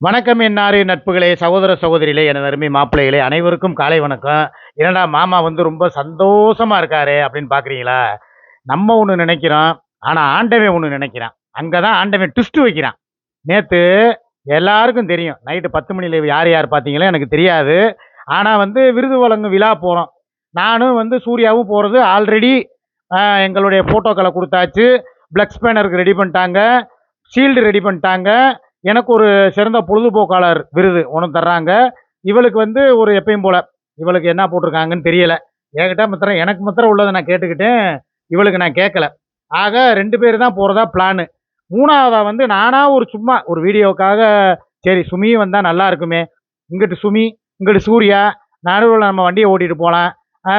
வணக்கம் என்னாரு நட்புகளே, சகோதர சகோதரிகளே, எனது அருமை மாப்பிள்ளைகளே, அனைவருக்கும் காலை வணக்கம். என்னடா மாமா வந்து ரொம்ப சந்தோஷமா இருக்காரு அப்படின்னு பார்க்குறீங்களா? நம்ம ஒண்ணு நினைக்கிறோம். ஆனா ஆண்டவன் ஒண்ணு நினைக்கிறான். அங்க தான் ஆண்டவன் ட்விஸ்ட் வைக்கிறான். நேத்து எல்லாருக்கும் தெரியும். நைட்டு 10 மணில யார் யார் பார்த்தீங்களோ எனக்கு தெரியாது. ஆனா வந்து விருது வழங்கும் விழா போறோம். நானும் வந்து சூர்யாவும் போறது ஆல்ரெடி எங்களுடைய ஃபோட்டோக்கள குடுத்தாச்சு. ஃப்ளெக்ஸ் பேனருக்கு ரெடி பண்ணிட்டாங்க. ஷீல்டு ரெடி பண்ணிட்டாங்க. எனக்கு ஒரு சிறந்த பொழுதுபோக்காளர் விருது ஒன்று தர்றாங்க. இவளுக்கு வந்து ஒரு எப்பயும் போல இவளுக்கு என்ன போட்டிருக்காங்கன்னு தெரியல. என்கிட்ட மாத்திரம் எனக்கு மாத்திரம் உள்ளதை நான் கேட்டுக்கிட்டேன். இவளுக்கு நான் கேட்கல. ஆக 2 பேர் தான் போகிறதா பிளானு. 3வதா வந்து நானா ஒரு சும்மா ஒரு வீடியோவுக்காக சரி சுமியும் வந்தால் நல்லா இருக்குமே, இங்கிட்டு சுமி இங்கிட்டு சூர்யா நடுவில் நம்ம வண்டியை ஓட்டிகிட்டு போகலாம்,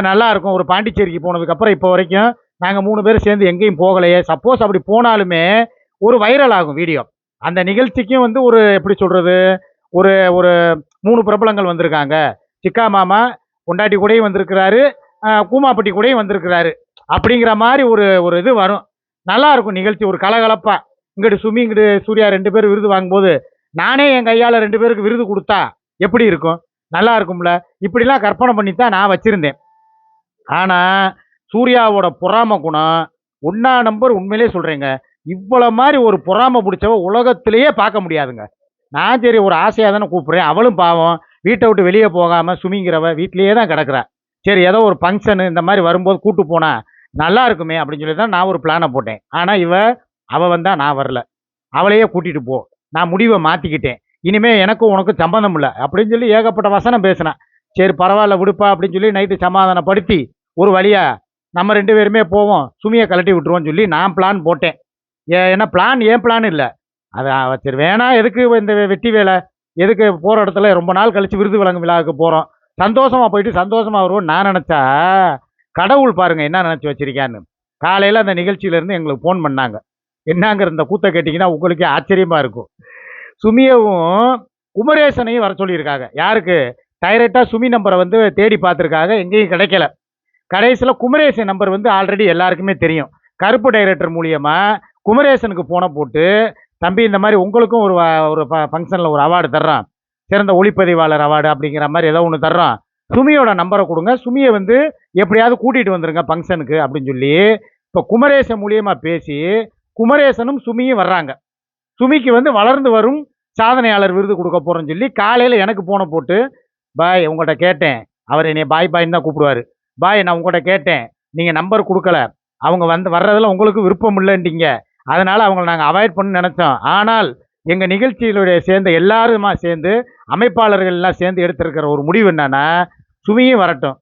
நல்லா இருக்கும். ஒரு பாண்டிச்சேரிக்கு போனதுக்கப்புறம் இப்போ வரைக்கும் நாங்கள் 3 பேரும் சேர்ந்து எங்கேயும் போகலையே. சப்போஸ் அப்படி போனாலுமே ஒரு வைரல் ஆகும் வீடியோ. அந்த நிகழ்ச்சிக்கும் வந்து ஒரு எப்படி சொல்றது, ஒரு ஒரு 3 பிரபலங்கள் வந்திருக்காங்க. சிக்கா மாமா பொண்டாட்டி கூடயும் வந்திருக்கிறாரு, கூமாப்பட்டி கூடயும் வந்திருக்கிறாரு. அப்படிங்கிற மாதிரி ஒரு ஒரு இது வரும். நல்லா இருக்கும் நிகழ்ச்சி, ஒரு கலகலப்பா. இங்கிட்டு சுமி இங்கிட்டு சூர்யா 2 பேர் விருது வாங்கும்போது நானே என் கையால் 2 பேருக்கு விருது கொடுத்தா எப்படி இருக்கும்? நல்லா இருக்கும்ல. இப்படிலாம் கற்பனை பண்ணித்தான் நான் வச்சிருந்தேன். ஆனா சூர்யாவோட பொறாம குணம் ஒன்னா நம்பர். உண்மையிலே சொல்றேங்க, இவ்வளவு மாதிரி ஒரு பொறாம பிடிச்சவ உலகத்திலேயே பார்க்க முடியாதுங்க. நான் சரி ஒரு ஆசையாக தானே கூப்பிட்றேன். அவளும் பாவம் வீட்டை விட்டு வெளியே போகாமல் சுமிங்கிறவ வீட்டிலேயே தான் கிடக்குறா. சரி ஏதோ ஒரு ஃபங்க்ஷனு இந்த மாதிரி வரும்போது கூட்டு போனா நல்லா இருக்குமே அப்படின்னு சொல்லி தான் நான் ஒரு பிளானை போட்டேன். ஆனால் அவள் வந்தா நான் வரல. அவளையே கூட்டிகிட்டு போ, நான் முடிவை மாற்றிக்கிட்டேன். இனிமே எனக்கும் உனக்கும் சம்பந்தம் இல்லை அப்படின்னு சொல்லி ஏகப்பட்ட வசனம் பேசினேன். சரி பரவாயில்ல விடுப்பா அப்படின்னு சொல்லி நைட்டு சமாதானப்படுத்தி ஒரு வழியா நம்ம 2 பேருமே போவோம், சுமியை கழட்டி விட்டுருவோம்னு சொல்லி நான் பிளான் போட்டேன். ஏன்னா பிளான் ஏன் பிளான் இல்லை. அதை சரி வேணாம், எதுக்கு இந்த வெட்டி வேலை, எதுக்கு போகிற இடத்துல ரொம்ப நாள் கழித்து விருது வழங்கும் விழாவுக்கு போகிறோம், சந்தோஷமாக போயிட்டு சந்தோஷமாக வருவோம் நான் நினச்சா, கடவுள் பாருங்கள் என்ன நினச்சி வச்சிருக்கான்னு. காலையில் அந்த நிகழ்ச்சியிலேருந்து எங்களுக்கு ஃபோன் பண்ணாங்க. என்னங்கிற இந்த கூத்தை கேட்டிங்கன்னா உங்களுக்கே ஆச்சரியமாக இருக்கும். சுமியவும் குமரேசனையும் வர சொல்லியிருக்காங்க. யாருக்கு? டைரெக்டாக சுமி நம்பரை வந்து தேடி பார்த்துருக்காங்க, எங்கேயும் கிடைக்கல. கடைசியில் குமரேசன் நம்பர் வந்து ஆல்ரெடி எல்லாருக்குமே தெரியும். கருப்பு டைரக்டர் மூலியமாக குமரேசனுக்கு போன போட்டு, தம்பி இந்த மாதிரி உங்களுக்கும் ஒரு ஃபங்க்ஷனில் ஒரு அவார்டு தர்றான், சிறந்த ஒளிப்பதிவாளர் அவார்டு அப்படிங்கிற மாதிரி ஏதோ ஒன்று தர்றான், சுமியோட நம்பரை கொடுங்க, சுமியை வந்து எப்படியாவது கூட்டிகிட்டு வந்துருங்க ஃபங்க்ஷனுக்கு அப்படின்னு சொல்லி இப்போ குமரேசன் மூலியமாக பேசி குமரேசனும் சுமியும் வர்றாங்க. சுமிக்கு வந்து வளர்ந்து வரும் சாதனையாளர் விருது கொடுக்க போகிறோன்னு சொல்லி காலையில் எனக்கு போன போட்டு, பாய் உங்கள்கிட்ட கேட்டேன், அவர் என்னை பாய் பாயின்னு தான் கூப்பிடுவார். பாய் நான் உங்கள்கிட்ட கேட்டேன், நீங்கள் நம்பர் கொடுக்கல, அவங்க வந்து வர்றதில் உங்களுக்கு விருப்பம் இல்லைன்ட்டீங்க, அதனால் அவங்கள நாங்கள் அவாய்ட் பண்ண நினச்சோம். ஆனால் எங்கள் நிகழ்ச்சியிலுடைய சேர்ந்த எல்லாருமா சேர்ந்து அமைப்பாளர்கள் எல்லாம் சேர்ந்து எடுத்திருக்கிற ஒரு முடிவு என்னன்னா, சுமியும் வரட்டும்,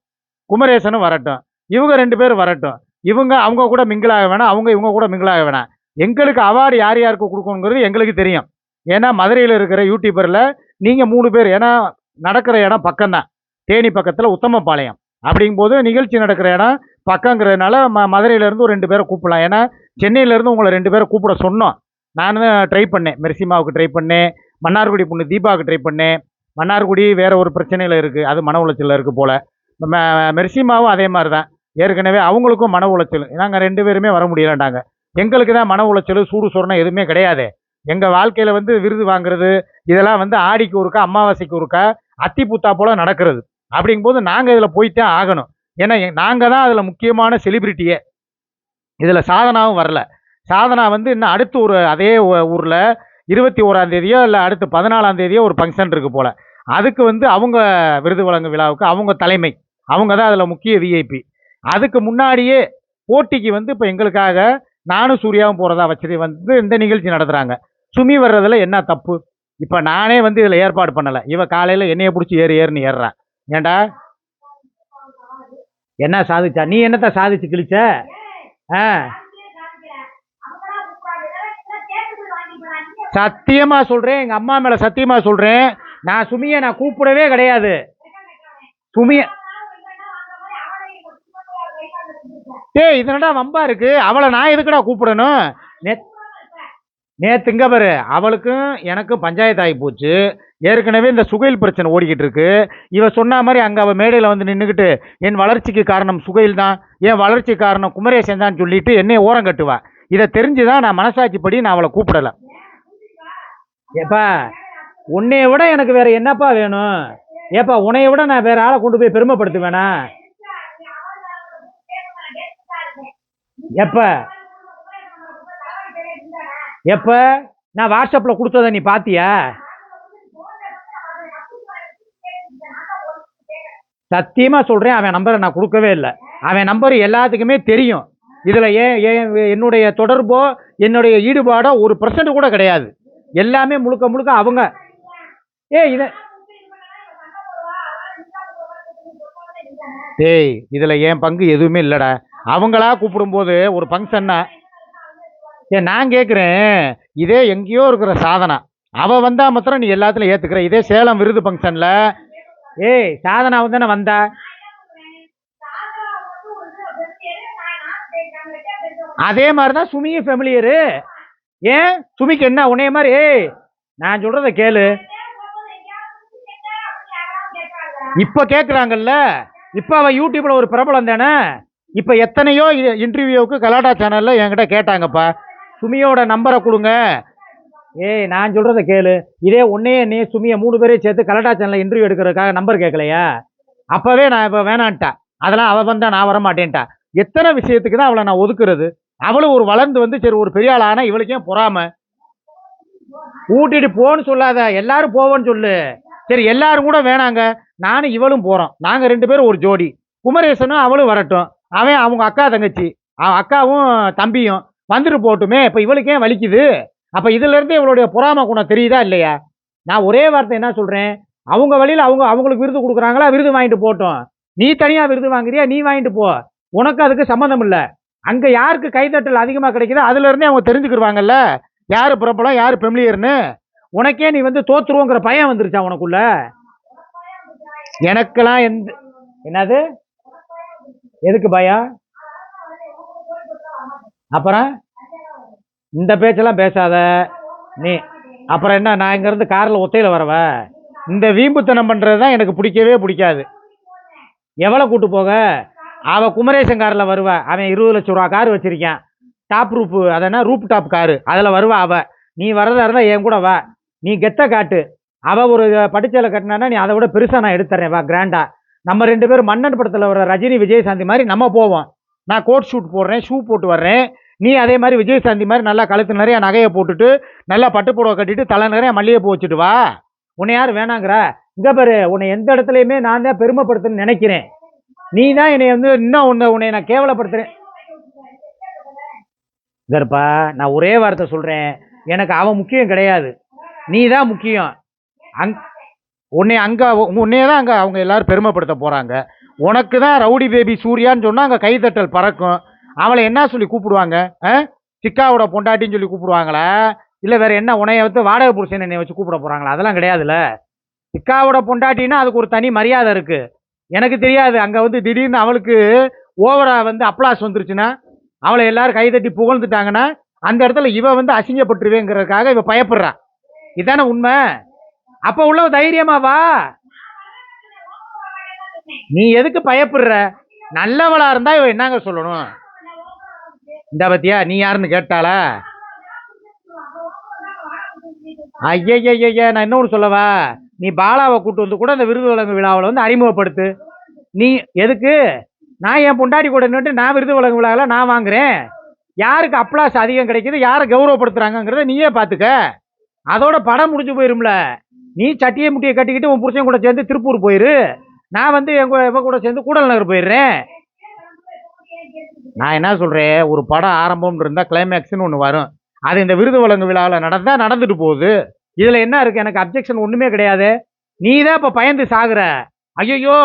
குமரேசனும் வரட்டும், இவங்க 2 பேரும் வரட்டும். அவங்க கூட மிங்கிளாக வேணாம், இவங்க கூட மிங்கிளாக வேணாம். எங்களுக்கு அவார்டு யார் யாருக்கு கொடுக்கணுங்கிறது எங்களுக்கு தெரியும். ஏன்னா மதுரையில் இருக்கிற யூடியூபரில் நீங்கள் 3 பேர், ஏன்னா நடக்கிற இடம் பக்கம்தான், தேனி பக்கத்தில் உத்தமபாளையம். அப்படிங்கும்போது நிகழ்ச்சி நடக்கிற இடம் பக்கங்கிறதுனால மதுரையிலேருந்து ஒரு 2 பேரை கூப்பிடலாம். ஏன்னா சென்னையிலேருந்து உங்களை 2 பேரை கூப்பிட சொன்னோம். நான் ட்ரை பண்ணேன், மெர்சிமாவுக்கு ட்ரை பண்ணேன், மன்னார்குடி பொண்ணு தீபாவுக்கு ட்ரை பண்ணேன். மன்னார்குடி வேறு ஒரு பிரச்சனையில் இருக்குது, அது மன உளைச்சலில் இருக்குது போல். மெர்சிமாவும் அதே மாதிரி தான், ஏற்கனவே அவங்களுக்கும் மன உளைச்சல். நாங்கள் 2 பேருமே வர முடியலண்டாங்க. எங்களுக்கு தான் மன உளைச்சல் சூடு சொரணம் எதுவுமே கிடையாது. எங்கள் வாழ்க்கையில் வந்து விருது வாங்குறது இதெல்லாம் வந்து ஆடிக்கு ஒருக்கா அமாவாசைக்கு ஒருக்கா அத்தி பூத்தா போல் நடக்கிறது. அப்படிங்கும்போது நாங்கள் இதில் போய்த்தான் ஆகணும். ஏன்னா நாங்கள் தான் அதில் முக்கியமான செலிபிரிட்டியே. இதில் சாதனாவும் வரல. சாதனா வந்து இன்னும் அடுத்து ஒரு அதே ஊரில் 21ஆம் தேதியோ இல்லை அடுத்து 14ஆம் தேதியோ ஒரு ஃபங்க்ஷன் இருக்குது போல். அதுக்கு வந்து அவங்க விருது வழங்கும் விழாவுக்கு அவங்க தலைமை, அவங்க தான் அதில் முக்கிய விஐபி. அதுக்கு முன்னாடியே போட்டிக்கு வந்து இப்போ எங்களுக்காக நானும் சூர்யாவும் போகிறதா வச்சு வந்து இந்த நிகழ்ச்சி நடத்துகிறாங்க. சுமி வர்றதில் என்ன தப்பு? இப்போ நானே வந்து இதில் ஏற்பாடு பண்ணலை. இவ காலையில் என்னையை பிடிச்சி ஏறுன்னு ஏறுறான். ஏண்டா என்ன சாதிச்சா? நீ என்னத்த சாதிச்சு கிழிச்ச? ஆ சத்தியமா சொல்றேன், எங்க அம்மா மேல சத்தியமா சொல்றேன், நான் சுமியை நான் கூப்பிடவே கிடையாது. சுமிய டேய் இதனடா வம்பா இருக்கு, அவளை நான் எதுக்குடா கூப்பிடணும்? நேத்துங்க பாரு, அவளுக்கும் எனக்கும் பஞ்சாயத்து ஆகி போச்சு. ஏற்கனவே இந்த சுகைல் பிரச்சனை ஓடிக்கிட்டு இருக்கு. இவ சொன்ன மாதிரி அங்கே அவள் மேடையில் வந்து நின்றுக்கிட்டு என் வளர்ச்சிக்கு காரணம் சுகைல் தான், என் வளர்ச்சி காரணம் குமரேசன் தான் சொல்லிட்டு என்னை ஓரம் கட்டுவா. இதை தெரிஞ்சுதான் நான் மனசாட்சிப்படி நான் அவளை கூப்பிடலை. ஏப்பா உன்னைய விட எனக்கு வேற என்னப்பா வேணும்? ஏப்பா உன்னைய விட நான் வேற ஆளை கொண்டு போய் பெருமைப்படுத்துவேனா? எப்ப எப்ப நான் வாட்ஸ்அப்ல கொடுத்தத நீ பாத்தியா? சத்தியமா சொல்றேன், அவன் நம்பரை நான் கொடுக்கவே இல்லை. அவன் நம்பர் எல்லாத்துக்குமே தெரியும். இதுல என்னுடைய தொடர்போ என்னுடைய ஈடுபாடோ 1% கூட கிடையாது. எல்லாமே முழுக்க முழுக்க அவங்க. இத டேய், இதுல என் பங்கு எதுவுமே இல்லடா. அவங்களா கூப்பிடும்போது ஒரு ஃபங்க்ஷன்னா நான் கேட்குறேன். இதே எங்கேயோ இருக்கிற சாதனா அவ வந்தா மாத்திரம் நீ எல்லாத்துலயும் ஏத்துக்கிற. இதே சேலம் விருது ஃபங்க்ஷன்ல சாதனா தானே வந்தா. அதே மாதிரிதான் சுமியும் ஃபெமிலியரு. ஏன் சுமிக்கு என்ன உன்னைய மாதிரி? நான் சொல்றத கேளு. இப்ப கேக்குறாங்கல்ல, இப்ப அவ யூடியூப்ல ஒரு பிரபலம் தானே. இப்ப எத்தனையோ இன்டர்வியூவுக்கு கலாட்டா சேனல்ல என்கிட்ட கேட்டாங்கப்பா, சுமியோட நம்பரை கொடுங்க. நான் சொல்றத கேளு. இதே உன்னையே நீ சுமிய 3 பேரையும் சேர்த்து கலாட்டா சேனல்ல இன்டர்வியூ எடுக்கிறதுக்காக நம்பர் கேட்கலையா? அப்பவே நான் இப்ப வேணான்ட்டா. அதெல்லாம் அவ வந்தா நான் வர மாட்டேன்ட்டா. எத்தனை விஷயத்துக்கு தான் அவளை நான் ஒதுக்குறது? அவளும் ஒரு வளர்ந்து வந்து சரி ஒரு பெரிய ஆள் ஆனா இவளுக்கே பொறாம. கூட்டிட்டு போன்னு சொல்லாத, எல்லாரும் போவோன்னு சொல்லு. சரி எல்லாரும் கூட வேணாங்க, நானும் இவளும் போறோம். நாங்க 2 பேரும் ஒரு ஜோடி. குமரேசனும் அவளும் வரட்டும். அவன் அவங்க அக்கா தங்கச்சி, அவன் அக்காவும் தம்பியும் வந்துட்டு போட்டுமே. இப்ப இவளுக்கே வலிக்குது. அப்ப இதுல இருந்து இவளுடைய பொறாம குணம் தெரியுதா இல்லையா? நான் ஒரே வார்த்தை என்ன சொல்றேன், அவங்க வழியில அவங்களுக்கு விருது கொடுக்குறாங்களா, விருது வாங்கிட்டு போட்டோம். நீ தனியா விருது வாங்குறியா, நீ வாங்கிட்டு போ. உனக்கு அதுக்கு சம்மந்தம் இல்லை. அங்க யாருக்கு கைதட்டல் அதிகமா கிடைக்குதோ அதுல இருந்தே அவங்க தெரிஞ்சுக்கிடுவாங்கல்ல யாரு பிரபலம் யாரு பெமிலியர்னு. உனக்கே நீ வந்து தோத்துருவோங்கிற பயம் வந்துருச்சா உனக்குள்ள? எனக்கெல்லாம் என்னது எதுக்கு பயம்? அப்புறம் இந்த பேச்செல்லாம் பேசாத நீ. அப்புறம் என்ன, நான் இங்க இருந்து கார்ல ஒத்தையில வரவ? இந்த வீம்புத்தனம் பண்றதுதான் எனக்கு பிடிக்கவே பிடிக்காது. எவ்வளவு கூட்டு போக? அவ குமரேசன் கார்ல வருவா. அவன் 20 லட்சம் ரூபா கார் வச்சிருக்கான், டாப் ரூப், அதனா ரூப் டாப் காரு. அதுல வருவா அவ. நீ வரதா இருந்தா என் கூட வா, நீ கெத்த காட்டு. அவ ஒரு பட்டுச்சேலை கட்டினா நீ அதை விட பெருசா நான் எடுத்துறேன், வா கிராண்டா. நம்ம 2 பேரும் மன்னன் படத்துல வர ரஜினி விஜயசாந்தி மாதிரி நம்ம போவோம். நான் கோட் ஷூட் போடுறேன், ஷூ போட்டு வர்றேன். நீ அதே மாதிரி விஜயசாந்தி மாதிரி நல்லா கழுத்து நிறைய நகையை போட்டுட்டு நல்லா பட்டு புடவை கட்டிட்டு தலை நிறைய மல்லிகைப்பூ வச்சுட்டு வா. உன்னை யார் வேணாங்கிற? இங்க பாரு, உன்னை எந்த இடத்துலையுமே நான் தான் பெருமைப்படுத்துன்னு நினைக்கிறேன். நீ தான் என்னை வந்து இன்னும் உன்னை நான் கேவலப்படுத்துறேன். கருப்பா, நான் ஒரே வார்த்தை சொல்றேன், எனக்கு அவன் முக்கியம் கிடையாது, நீ தான் முக்கியம். உன்னையே தான் அங்க அவங்க எல்லாரும் பெருமைப்படுத்த போறாங்க. உனக்கு தான் ரவுடி பேபி சூர்யான்னு சொன்னா அங்க கைதட்டல் பறக்கும். அவளை என்ன சொல்லி கூப்பிடுவாங்க? சிக்காவோட பொண்டாட்டின்னு சொல்லி கூப்பிடுவாங்களா? இல்ல வேற என்ன, உன்னைய வந்து வாடகை புருஷன் என்னை வச்சு கூப்பிட போறாங்களா? அதெல்லாம் கிடையாதுல்ல. சிக்காவோட பொண்டாட்டின்னா அதுக்கு ஒரு தனி மரியாதை இருக்கு. எனக்கு தெரியாது, அங்க வந்து திடீர்னு அவளுக்கு ஓவரா வந்து அப்ளாஸ் வந்துருச்சுன்னா, அவளை எல்லாரும் கைதட்டி புகழ்ந்துட்டாங்கன்னா அந்த இடத்துல இவ வந்து அசிங்கப்பட்டுருவேங்கிறதுக்காக இவ பயப்படுறா. இதானே உண்மை? அப்ப உள்ள தைரியமா வா. நீ எதுக்கு பயப்படுற? நல்லவளா இருந்தா இவ என்னங்க சொல்லணும்? இந்த பத்தியா நீ யாருன்னு கேட்டாளா? ஐய, நான் இன்னொரு சொல்லவா, நீ பாலாவை கூட்டு வந்து கூட அந்த விருது வழங்கு விழாவில் வந்து அறிமுகப்படுத்து. நீ எதுக்கு? நான் என் பொண்டாடி கூட நின்று நான் விருது வழங்கு விழாவில் நான் வாங்குறேன். யாருக்கு அப்ளாஸ் அதிகம் கிடைக்குது, யாரை கௌரவப்படுத்துறாங்கிறத நீயே பார்த்துக்க. அதோட படம் முடிஞ்சு போயிரும்ல. நீ சட்டியை முட்டியை கட்டிக்கிட்டு உன் புருஷன் கூட சேர்ந்து திருப்பூர் போயிரு, நான் வந்து எங்க கூட சேர்ந்து கூடல் நகர் போயிடுறேன். நான் என்ன சொல்றேன், ஒரு படம் ஆரம்பம் இருந்தா கிளைமேக்ஸ்னு ஒன்று வரும். அது இந்த விருது வழங்கு விழாவில் நடந்துட்டு போகுது. இதுல என்ன இருக்கு? எனக்கு அப்ஜெக்ஷன் ஒண்ணுமே கிடையாது. நீ தான் இப்ப பயந்து சாகுற. ஐயோ,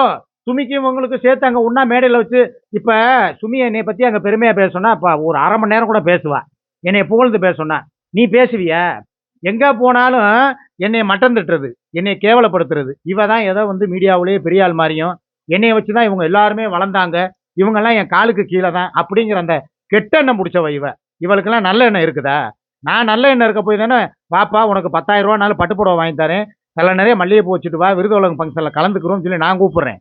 சுமிக்கும் உங்களுக்கு சேர்த்து அங்க ஒன்னா மேடையில் வச்சு, இப்ப சுமி என்னை பத்தி அங்க பெருமையா பேசணும்னா இப்ப ஒரு அரை மணி நேரம் கூட பேசுவா. என்னை புகழ்ந்து பேசணும்னா நீ பேசுவிய? எங்க போனாலும் என்னை மட்டம் தட்டுறது, என்னை கேவலப்படுத்துறது. இவ தான் ஏதோ வந்து மீடியாவிலேயே பெரிய ஆள் மாதிரியும் என்னைய வச்சுதான் இவங்க எல்லாருமே வளர்ந்தாங்க, இவங்கெல்லாம் என் காலுக்கு கீழே தான் அப்படிங்கிற அந்த கெட்ட எண்ணம் முடிச்சவ இவ. இவளுக்கெல்லாம் நல்ல எண்ணம் இருக்குதா? நான் நல்ல எண்ணம் இருக்க போய் தானே, பாப்பா உனக்கு 10,000 ரூபானாலும் பட்டுப்புடவை வாங்கி தரேன், நல்ல நிறைய மல்லிகைப்பூ வச்சுட்டு வா, விருது வழங்கும் ஃபங்க்ஷனில் கலந்துக்கிறோம்னு சொல்லி நான் கூப்பிடுறேன்.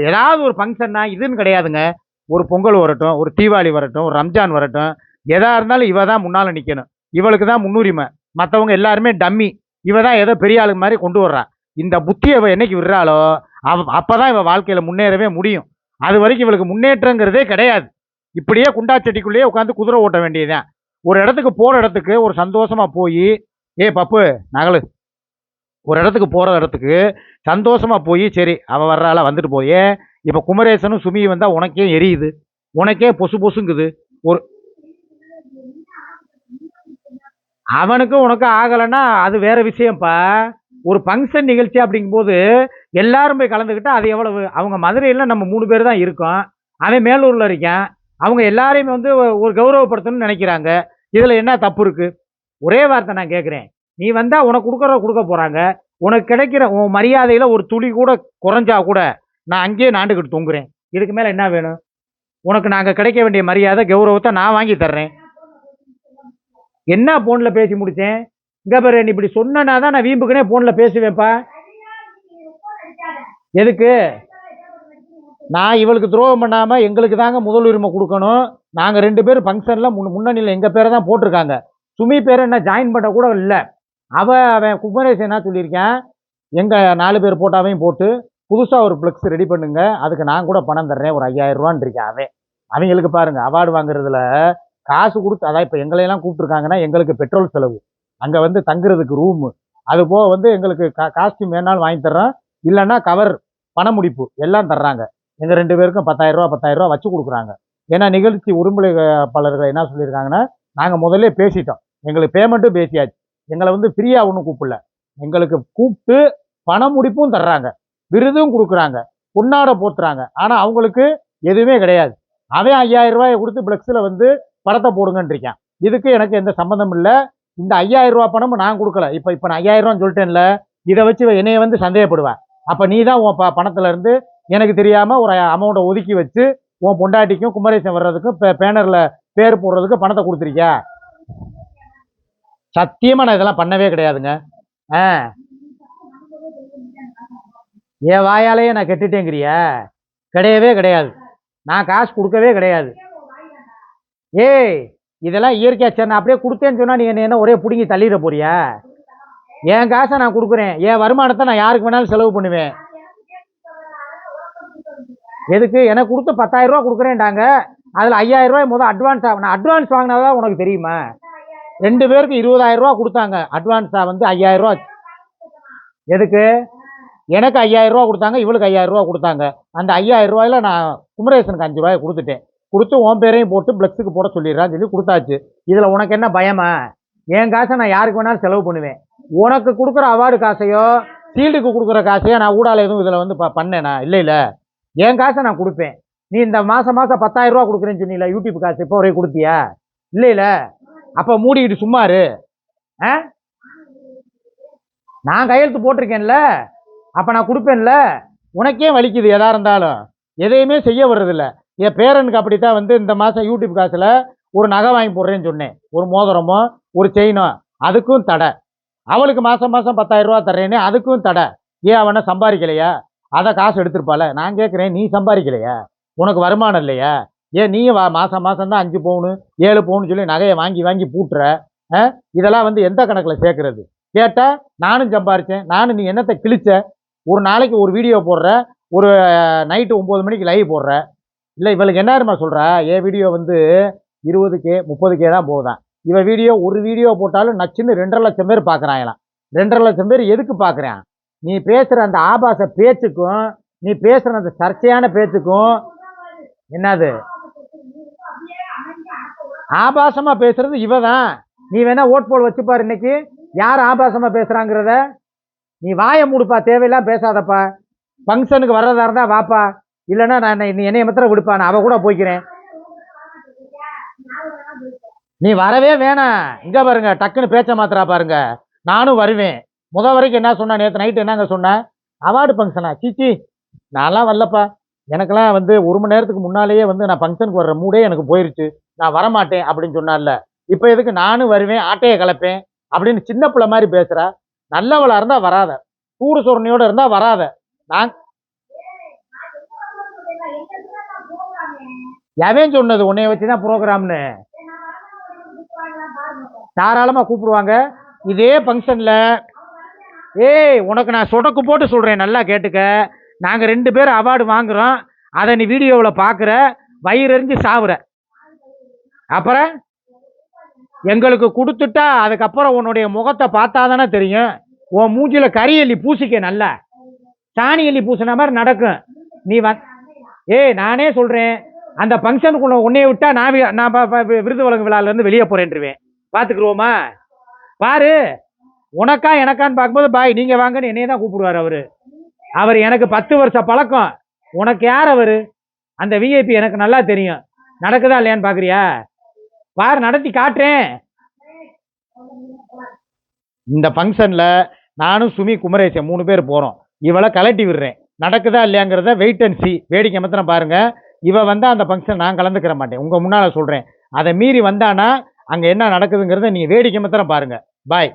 ஏதாவது ஒரு ஃபங்க்ஷன்னா இதுன்னு கிடையாதுங்க. ஒரு பொங்கல் வரட்டும், ஒரு தீபாவளி வரட்டும், ஒரு ரம்ஜான் வரட்டும், எதா இருந்தாலும் இவ தான் முன்னால நிற்கணும். இவளுக்கு தான் முன்னுரிமை. மற்றவங்க எல்லாருமே டம்மி. இவ தான் ஏதோ பெரிய ஆளுங்க மாதிரி கொண்டு வர்றான். இந்த புத்தியை இவ என்னைக்கு விடுறாளோ அப்பதான் இவ வாழ்க்கையில முன்னேறவே முடியும். அது வரைக்கும் இவளுக்கு முன்னேற்றங்கிறதே கிடையாது. இப்படியே குண்டாச்சட்டிக்குள்ளேயே உட்காந்து குதிரை ஓட்ட வேண்டியதுதான். ஒரு இடத்துக்கு போற இடத்துக்கு ஒரு சந்தோஷமா போய், ஏ பப்பு நகலு, ஒரு இடத்துக்கு போற இடத்துக்கு சந்தோஷமா போய், சரி அவ வர்றாள வந்துட்டு போயே. இப்ப குமரேசனும் சுமி வந்தா உனக்கே எரியுது, உனக்கே பொசு பொசுங்குது. ஒரு அவனுக்கும் உனக்கும் ஆகலைன்னா அது வேற விஷயம்ப்பா. ஒரு ஃபங்க்ஷன் நிகழ்ச்சி அப்படிங்கும்போது எல்லாரும் போய் கலந்துக்கிட்டா அது எவ்வளவு? அவங்க மதுரையில் நம்ம 3 பேர் தான் இருக்கோம், அவன் மேலூரில் இருக்கான். அவங்க எல்லாரையுமே வந்து ஒரு கௌரவப்படுத்தணும்னு நினைக்கிறாங்க. இதில் என்ன தப்பு இருக்கு? ஒரே வார்த்தை நான் கேட்குறேன், நீ வந்தால் உனக்கு கொடுக்க போகிறாங்க. உனக்கு கிடைக்கிற உன் மரியாதையில் ஒரு துளி கூட குறைஞ்சா கூட நான் அங்கேயே நாண்டுக்கிட்டு தொங்குறேன். இதுக்கு மேலே என்ன வேணும்? உனக்கு நாங்கள் கிடைக்க வேண்டிய மரியாதை கௌரவத்தை நான் வாங்கி தர்றேன். என்ன போனில் பேசி முடித்தேன்? இங்கே பாரு, நீ இப்படி சொன்னா தான் நான் வீம்புக்குனே போனில் பேசுவேன்ப்பா. எதுக்கு? நான் இவளுக்கு துரோகம் பண்ணாமல் எங்களுக்கு தாங்க முதல் உரிமை கொடுக்கணும். நாங்கள் 2 பேரும் ஃபங்க்ஷனில் முன்னணியில் எங்கள் பேரை தான் போட்டிருக்காங்க. சுமி பேரை என்ன ஜாயின் பண்ண கூட இல்லை. அவன் குமரேசன் என்ன சொல்லியிருக்கேன், எங்கள் 4 பேர் போட்டாவையும் போட்டு புதுசாக ஒரு ஃப்ளெக்ஸ் ரெடி பண்ணுங்க, அதுக்கு நான் கூட பணம் தர்றேன், ஒரு 5000 ரூபான்னு இருக்கேன். அவங்களுக்கு பாருங்கள் அவார்டு வாங்குறதுல காசு கொடுத்து, அதான் இப்போ எங்களையெல்லாம் கூப்பிட்ருக்காங்கன்னா எங்களுக்கு பெட்ரோல் செலவு, அங்கே வந்து தங்குறதுக்கு ரூமு, அது போக வந்து எங்களுக்கு காஸ்டியூம் வேணாலும் வாங்கி தர்றோம், இல்லைன்னா கவர் பண முடிப்பு எல்லாம் தர்றாங்க. எங்கள் 2 பேருக்கும் 10,000 ரூபா வச்சு கொடுக்குறாங்க. ஏன்னா நிகழ்ச்சி உரிமையாளர்கள் என்ன சொல்லியிருக்காங்கன்னா, நாங்கள் முதல்ல பேசிட்டோம், எங்களுக்கு பேமெண்ட்டும் பேசியாச்சு, எங்களை வந்து ஃப்ரீயாக ஒன்றும் கூப்பிடல, எங்களுக்கு கூப்பிட்டு பண முடிப்பும் தர்றாங்க, விருதும் கொடுக்குறாங்க, பொன்னாடை போத்துறாங்க. ஆனால் அவங்களுக்கு எதுவுமே கிடையாது. அவன் 5000 ரூபாயை கொடுத்து ஃப்ளெக்ஸில் வந்து படத்தை போடுங்கன்னு இருக்கான். இதுக்கு எனக்கு எந்த சம்மந்தம் இல்லை. இந்த 5000 ரூபா பணமும் நான் கொடுக்கல. இப்போ நான் 5000 ரூபான்னு சொல்லிட்டேன்ல, இதை வச்சு என்னைய வந்து சந்தேகப்படுவேன். அப்போ நீ தான் உன் பணத்துல இருந்து எனக்கு தெரியாம ஒரு அமௌண்ட்டை ஒதுக்கி வச்சு உன் பொண்டாட்டிக்கும் குமரேசன் வர்றதுக்கும் பேனர்ல பேர் போடுறதுக்கு பணத்தை கொடுத்துருக்கியா? சத்தியமா நான் இதெல்லாம் பண்ணவே கிடையாதுங்க. என் வாயாலேயே நான் கெட்டுட்டேங்கிறியா? கிடையவே கிடையாது. நான் காசு கொடுக்கவே கிடையாது. ஏய், இதெல்லாம் இயற்கையா சரி, நான் அப்படியே கொடுத்தேன்னு சொன்னா நீ என்ன ஒரே பிடுங்கி தள்ளிட போறியா? என் காசை நான் கொடுக்குறேன், என் வருமானத்தை நான் யாருக்கு வேணாலும் செலவு பண்ணுவேன். எதுக்கு? எனக்கு கொடுத்து 10,000 ரூபா கொடுக்குறேன்டாங்க, அதில் 5000 ரூபாய் முதல் அட்வான்ஸ் ஆகும். நான் அட்வான்ஸ் வாங்கினாதான் உனக்கு தெரியுமா? 2 பேருக்கு 20,000 ரூபா கொடுத்தாங்க அட்வான்ஸாக, வந்து 5000 ரூபா. எதுக்கு? எனக்கு 5000 ரூபா கொடுத்தாங்க, இவளுக்கு 5000 ரூபா கொடுத்தாங்க. அந்த 5000 ரூபாயில நான் குமரேசனுக்கு 5 ரூபாய் கொடுத்துட்டேன். கொடுத்து உன் பேரையும் போட்டு பிளக்ஸுக்கு போட சொல்லிடுறான்னு சொல்லி கொடுத்தாச்சு. இதில் உனக்கு என்ன பயமா? என் காசை நான் யாருக்கு வேணாலும் செலவு பண்ணுவேன். உனக்கு கொடுக்குற அவார்டு காசையோ ஃபீல்டுக்கு கொடுக்குற காசையோ நான் ஊடால எதுவும் இதில் வந்து பண்ணேனா? இல்லை, என் காசை நான் கொடுப்பேன். நீ இந்த மாதம் 10,000 ரூபா கொடுக்குறேன்னு சொன்னீங்களா யூடியூப் காசு, இப்போ வரைக்கும் கொடுத்தியா? இல்லை, அப்போ மூடிக்கிட்டு சும்மா இரு. நான் கையெழுத்து போட்டிருக்கேன்ல, அப்போ நான் கொடுப்பேன்ல. உனக்கே வலிக்குது எதா இருந்தாலும், எதையுமே செய்ய வர்றதில்ல. என் பேரனுக்கு அப்படித்தான் வந்து இந்த மாதம் யூடியூப் காசில் ஒரு நகை வாங்கி போடுறேன்னு சொன்னேன், ஒரு மோதிரமோ ஒரு செயினோ, அதுக்கும் தடை. அவளுக்கு மாதம் 10,000 ரூபா தர்றேன்னு, அதுக்கும் தடை. ஏன் அவனை சம்பாதிக்கலையா? அதை காசு எடுத்துருப்பால. நான் கேட்குறேன், நீ சம்பாதிக்கலையா? உனக்கு வருமானம் இல்லையா? ஏன் நீ மாதம் தான் 5 பவுனு 7 பவுன்னு சொல்லி நகையை வாங்கி வாங்கி பூட்டுற? இதெல்லாம் வந்து எந்த கணக்கில் சேர்க்கறது? கேட்டால் நானும் சம்பாரித்தேன், நானும். நீ என்னத்தை கிழிச்ச? ஒரு நாளைக்கு ஒரு வீடியோ போடுற, ஒரு நைட்டு 9 மணிக்கு லைவ் போடுற. இல்லை, இவளுக்கு என்ன தெரியுமா சொல்கிறா? என் வீடியோ வந்து 20K 30K தான் போகுதான். இவன் வீடியோ ஒரு வீடியோ போட்டாலும் நச்சுன்னு 2.5 லட்சம் பேர் பார்க்குறாங்களாம். 2.5 லட்சம் பேர் எதுக்கு பார்க்குறேன்? நீ பேசுகிற அந்த ஆபாச பேச்சுக்கும், நீ பேசுகிற அந்த சர்ச்சையான பேச்சுக்கும் என்னது? ஆபாசமாக பேசுறது இவ தான். நீ வேணா ஓட் போல் வச்சுப்பாரு, இன்னைக்கு யார் ஆபாசமாக பேசுகிறாங்கிறத. நீ வாயை மூடுப்பா, தேவையில்லாம் பேசாதப்பா. ஃபங்க்ஷனுக்கு வர்றதா இருந்தால் வாப்பா, இல்லைன்னா நான் நீ என்னைய மாத்திரம் விடுப்பா, நான் அவள் கூட போய்க்கிறேன். நீ வரவே வேணாம். இங்கே பாருங்க, டக்குன்னு பேச்ச மாத்திரா பாருங்க. நானும் வருவேன். வரைக்கும் என்ன சொன்னா? நேற்று நைட்டு என்னங்க சொன்னேன்? அவார்டு ஃபங்க்ஷனா? சீச்சி, நான்லாம் வரலப்பா. எனக்கெல்லாம் வந்து 1 மணி நேரத்துக்கு முன்னாலேயே வந்து நான் ஃபங்க்ஷனுக்கு வர்ற மூடே எனக்கு போயிருச்சு, நான் வரமாட்டேன் அப்படின்னு சொன்னால. இப்போ எதுக்கு நானும் வருவேன், ஆட்டையை கலப்பேன் அப்படின்னு சின்ன பிள்ளை மாதிரி பேசுகிறா? நல்லவளா இருந்தால் வராத, சூடு சொரணையோடு இருந்தால் வராத. நான் எவன் சொன்னது உன்னைய வச்சுதான் ப்ரோக்ராம்னு? தாராளமாக கூப்பிடுவாங்க. இதே ஃபங்க்ஷனில் ஏய் உனக்கு நான் சொடக்கு போட்டு சொல்கிறேன், நல்லா கேட்டுக்க. நாங்கள் 2 பேரும் அவார்டு வாங்குகிறோம், அதை நீ வீடியோவில் பார்க்குற, வயிறறிஞ்சு சாவுற. அப்புறம் எங்களுக்கு கொடுத்துட்டா அதுக்கப்புறம் உன்னுடைய முகத்தை பார்த்தா தானே தெரியும். உன் மூஞ்சியில் கறி எல்லி பூசிக்க, நல்லா சாணி எல்லி பூசின மாதிரி நடக்கும். நீ ஏய் நானே சொல்கிறேன், அந்த ஃபங்க்ஷனுக்குள்ள உன்னைய விட்டா நான் விருது வழங்கு விழாலேருந்து வெளியே போகிறேன்ருவேன். பார்த்துக்குருவோமா? பாரு, உனக்கா எனக்கான்னு பார்க்கும்போது பாய் நீங்கள் வாங்கன்னு என்னையே தான் கூப்பிடுவார். அவர் எனக்கு 10 வருஷ பழக்கம். உனக்கு யார் அவர்? அந்த விஐபி எனக்கு நல்லா தெரியும். நடக்குதா இல்லையான்னு பார்க்குறியா? பாரு, நடத்தி காட்டுறேன். இந்த ஃபங்க்ஷனில் நானும் சுமி குமரேசன் 3 பேர் போகிறோம். இவளை கலட்டி விடுறேன். நடக்குதா இல்லையாங்கிறத வெயிட் அண்ட் சி, வேடிக்கை மாத்திரம் பாருங்கள். இவ வந்தால் அந்த ஃபங்க்ஷன் நான் கலந்துக்கிற மாட்டேன், உங்கள் முன்னால் சொல்கிறேன். அதை மீறி வந்தானா அங்கே என்ன நடக்குதுங்கிறத நீங்கள் வேடிக்கை மாத்திரம் பாருங்கள். பாய்.